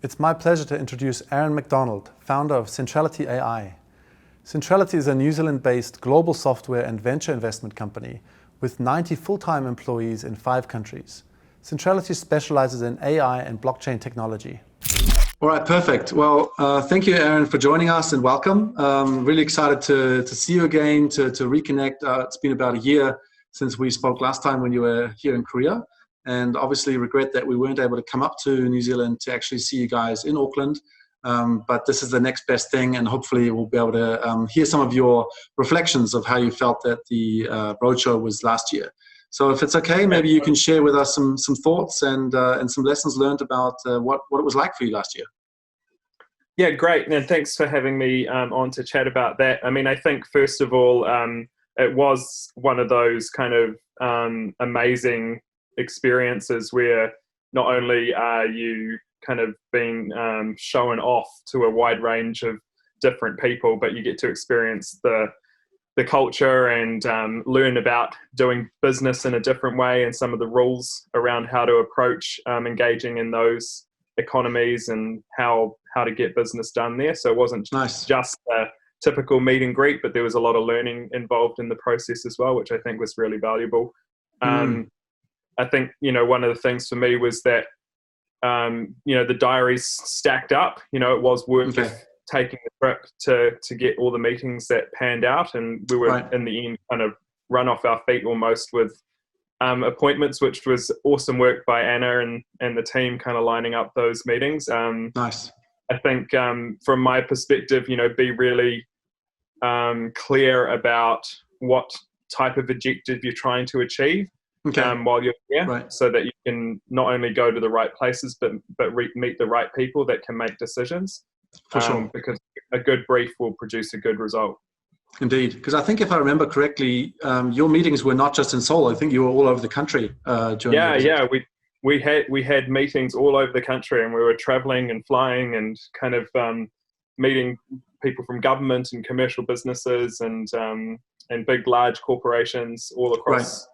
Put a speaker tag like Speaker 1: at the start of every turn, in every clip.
Speaker 1: It's my pleasure to introduce Aaron McDonald, founder of Centrality AI. Centrality is a New Zealand-based global software and venture investment company with 90 full-time employees in 5 countries. Centrality specializes in AI and blockchain technology.
Speaker 2: All right, perfect. Well, thank you, Aaron, for joining us and welcome. Really excited to see you again, to reconnect. It's been about a year since we spoke last time when you were here in Korea. And obviously regret that we weren't able to come up to New Zealand to actually see you guys in Auckland. But this is the next best thing, and hopefully we'll be able to hear some of your reflections of how you felt that the Roadshow was last year. So if it's okay, maybe you can share with us some thoughts and some lessons learned about what it was like for you last year.
Speaker 3: Yeah, great. And thanks for having me on to chat about that. I mean, I think first of all, it was one of those kind of amazing experiences where not only are you kind of being shown off to a wide range of different people, but you get to experience the culture and learn about doing business in a different way and some of the rules around how to approach engaging in those economies and how to get business done there. So it wasn't just a typical meet and greet, but there was a lot of learning involved in the process as well, which I think was really valuable. I think, one of the things for me was that, the diaries stacked up. It was worth taking the trip to get all the meetings that panned out. And we were, in the end, kind of run off our feet almost with appointments, which was awesome work by Anna and the team kind of lining up those meetings.
Speaker 2: Nice.
Speaker 3: I think from my perspective, be really clear about what type of objective you're trying to achieve. While you're here, so that you can not only go to the right places, but meet the right people that can make decisions.
Speaker 2: For sure.
Speaker 3: Because a good brief will produce a good result.
Speaker 2: Indeed. Because I think if I remember correctly, your meetings were not just in Seoul. I think you were all over the country during your visit.
Speaker 3: Yeah. We had meetings all over the country, and we were traveling and flying and kind of meeting people from government and commercial businesses and big, large corporations all across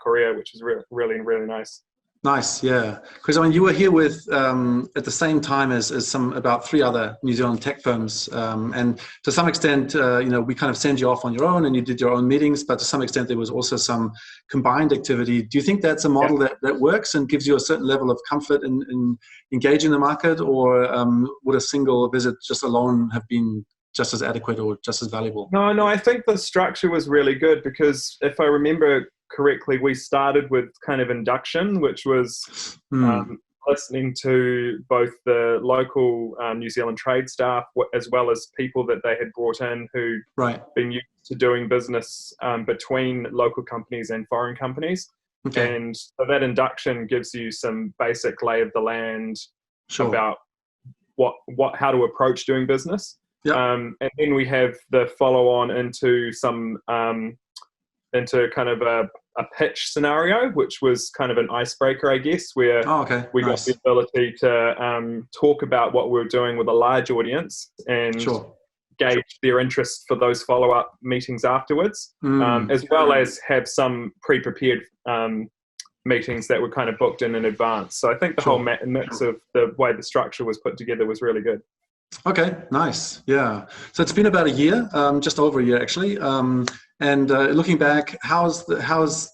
Speaker 3: Korea, which is really, really nice.
Speaker 2: Nice, yeah. Because I mean, you were here with at the same time as about 3 other New Zealand tech firms, and to some extent, we kind of send you off on your own, and you did your own meetings. But to some extent, there was also some combined activity. Do you think that's a model that works and gives you a certain level of comfort in engaging the market, or would a single visit just alone have been just as adequate or just as valuable?
Speaker 3: No, I think the structure was really good because if I remember correctly, we started with kind of induction, which was listening to both the local New Zealand trade staff as well as people that they had brought in who been used to doing business between local companies and foreign companies. And so that induction gives you some basic lay of the land about how to approach doing business. And then we have the follow on into some into kind of a pitch scenario, which was kind of an icebreaker, I guess, where we got the ability to talk about what we were doing with a large audience and gauge their interest for those follow-up meetings afterwards, as well as have some pre-prepared meetings that were kind of booked in advance. So I think the whole mix of the way the structure was put together was really good.
Speaker 2: Okay, nice. Yeah. So it's been about a year, just over a year actually. And looking back, how have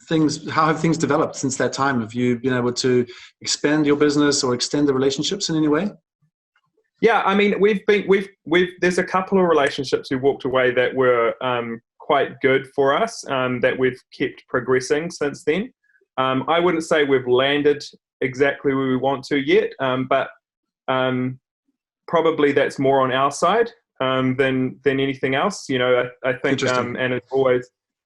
Speaker 2: things developed since that time? Have you been able to expand your business or extend the relationships in any way?
Speaker 3: Yeah, I mean, there's a couple of relationships we walked away that were quite good for us that we've kept progressing since then. I wouldn't say we've landed exactly where we want to yet, but probably that's more on our side than anything else. I think and it's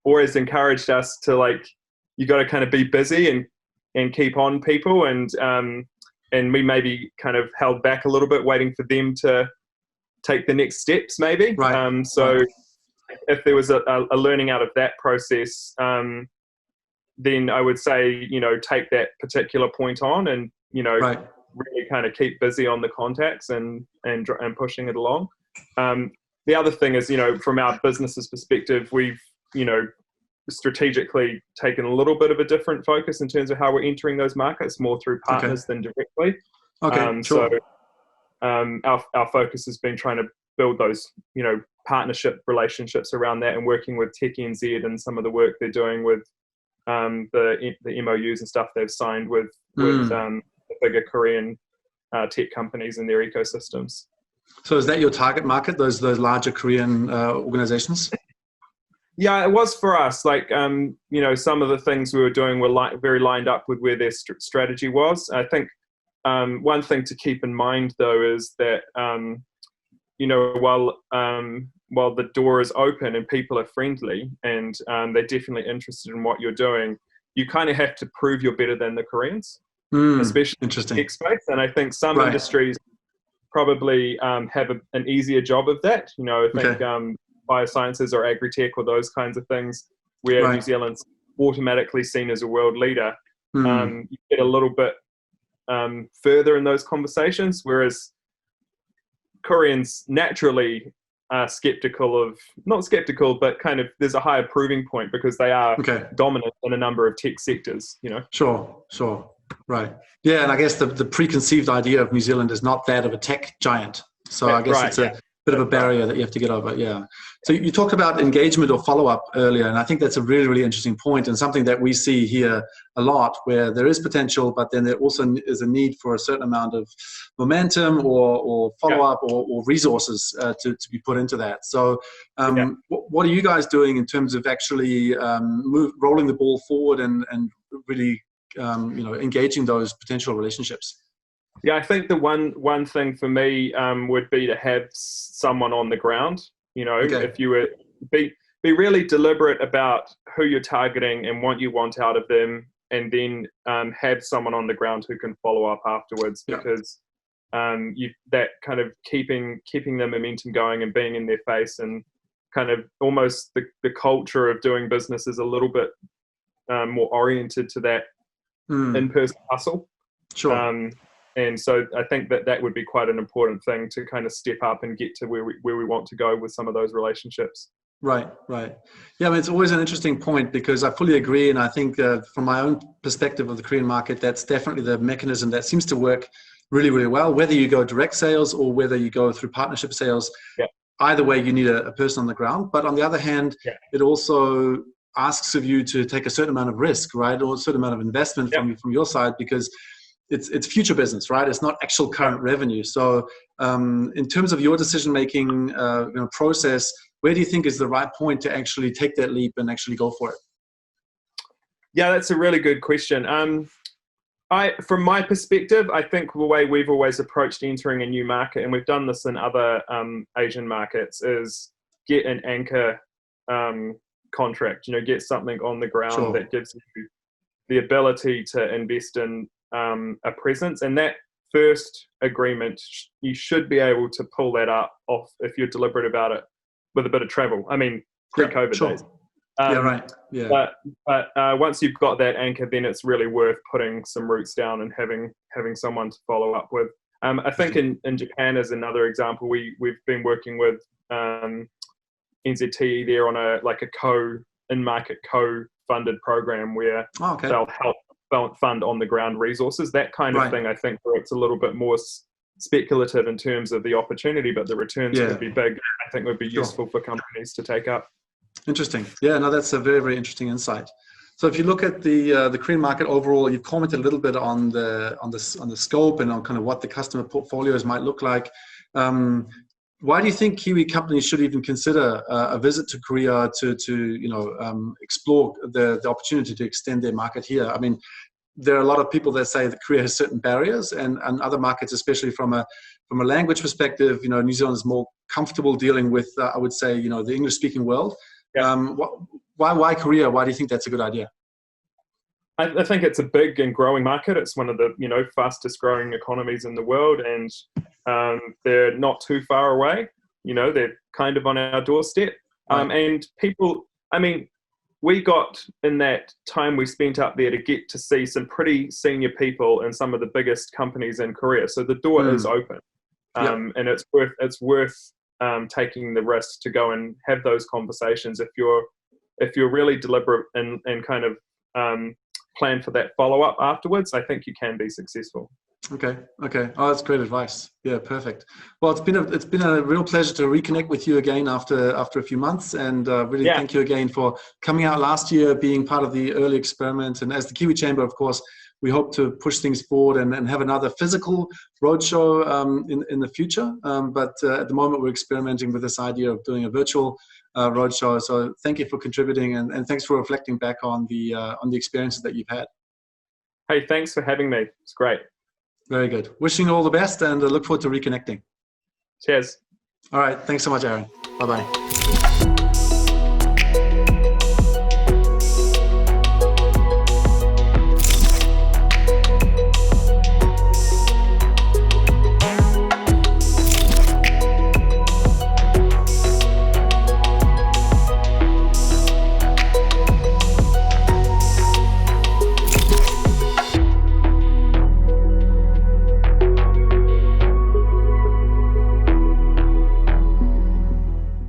Speaker 3: always encouraged us to you got to kind of be busy and keep on people, and we maybe kind of held back a little bit waiting for them to take the next steps maybe. If there was a learning out of that process, then I would say take that particular point on and really kind of keep busy on the contacts and pushing it along. The other thing is, from our business's perspective, we've, strategically taken a little bit of a different focus in terms of how we're entering those markets, more through partners than directly.
Speaker 2: Okay,
Speaker 3: So
Speaker 2: sure.
Speaker 3: our focus has been trying to build those, partnership relationships around that, and working with Tech NZ and some of the work they're doing with the MOUs and stuff they've signed with the bigger Korean tech companies and their ecosystems.
Speaker 2: So is that your target market, those larger Korean organizations?
Speaker 3: Yeah, it was for us. Like, some of the things we were doing were very lined up with where their strategy was. I think one thing to keep in mind, though, is that while the door is open and people are friendly and they're definitely interested in what you're doing, you kind of have to prove you're better than the Koreans, especially in the tech space. And I think some industries probably have an easier job of that. I think biosciences or agri-tech or those kinds of things, where New Zealand's automatically seen as a world leader, you get a little bit further in those conversations, whereas Koreans naturally are not skeptical, but kind of there's a higher proving point because they are dominant in a number of tech sectors,
Speaker 2: Sure. Right. Yeah, and I guess the preconceived idea of New Zealand is not that of a tech giant. So I guess it's a bit of a barrier that you have to get over. Yeah. So you talked about engagement or follow-up earlier, and I think that's a really, really interesting point, and something that we see here a lot, where there is potential, but then there also is a need for a certain amount of momentum or follow-up or resources to be put into that. So what are you guys doing in terms of actually rolling the ball forward and really engaging those potential relationships?
Speaker 3: Yeah, I think the one thing for me would be to have someone on the ground. If you were be really deliberate about who you're targeting and what you want out of them, and then have someone on the ground who can follow up afterwards, because that kind of keeping the momentum going and being in their face, and kind of almost the culture of doing business is a little bit more oriented to that in-person hustle.
Speaker 2: Sure.
Speaker 3: And so I think that would be quite an important thing to kind of step up and get to where we want to go with some of those relationships.
Speaker 2: Right. Yeah, I mean, it's always an interesting point, because I fully agree. And I think from my own perspective of the Korean market, that's definitely the mechanism that seems to work really, really well, whether you go direct sales or whether you go through partnership sales. Either way, you need a person on the ground. But on the other hand, it also asks of you to take a certain amount of risk, right? Or a certain amount of investment from your side, because it's future business, right? It's not actual current revenue. So in terms of your decision-making process, where do you think is the right point to actually take that leap and actually go for it?
Speaker 3: Yeah, that's a really good question. From my perspective, I think the way we've always approached entering a new market, and we've done this in other Asian markets, is get an anchor contract, get something on the ground that gives you the ability to invest in a presence. And that first agreement, you should be able to pull that off if you're deliberate about it with a bit of travel. I mean, pre-COVID days. But once you've got that anchor, then it's really worth putting some roots down and having someone to follow up with. I think in Japan, as another example, we've been working with NZTE there on a in-market co-funded program where they'll help fund on the ground resources. That kind of thing, I think, where it's a little bit more speculative in terms of the opportunity, but the returns could be big. I think would be useful for companies to take up.
Speaker 2: Interesting. Yeah, no, that's a very, very interesting insight. So if you look at the Korean market overall, you've commented a little bit on the scope and on kind of what the customer portfolios might look like. Why do you think Kiwi companies should even consider a visit to Korea to explore the opportunity to extend their market here? I mean, there are a lot of people that say that Korea has certain barriers, and other markets, especially from a language perspective, New Zealand is more comfortable dealing with, I would say, the English-speaking world. Why Korea? Why do you think that's a good idea?
Speaker 3: I think it's a big and growing market. It's one of the fastest growing economies in the world, and they're not too far away. They're kind of on our doorstep. And people, I mean, we got, in that time we spent up there, to get to see some pretty senior people in some of the biggest companies in Korea. So the door is open, and it's worth taking the risk to go and have those conversations. If you're really deliberate and kind of plan for that follow-up afterwards, I think you can be successful.
Speaker 2: Okay. Okay. Oh, that's great advice. Yeah, perfect. Well, it's been a real pleasure to reconnect with you again after a few months, and really
Speaker 3: Yeah.
Speaker 2: thank you again for coming out last year, being part of the early experiment. And as the Kiwi Chamber, of course, we hope to push things forward and have another physical roadshow in the future. But at the moment, we're experimenting with this idea of doing a virtual roadshow. So thank you for contributing, and thanks for reflecting back on the experiences that you've had.
Speaker 3: Hey, thanks for having me. It's great.
Speaker 2: Very good. Wishing you all the best, and look forward to reconnecting.
Speaker 3: Cheers.
Speaker 2: All right. Thanks so much, Aaron. Bye-bye.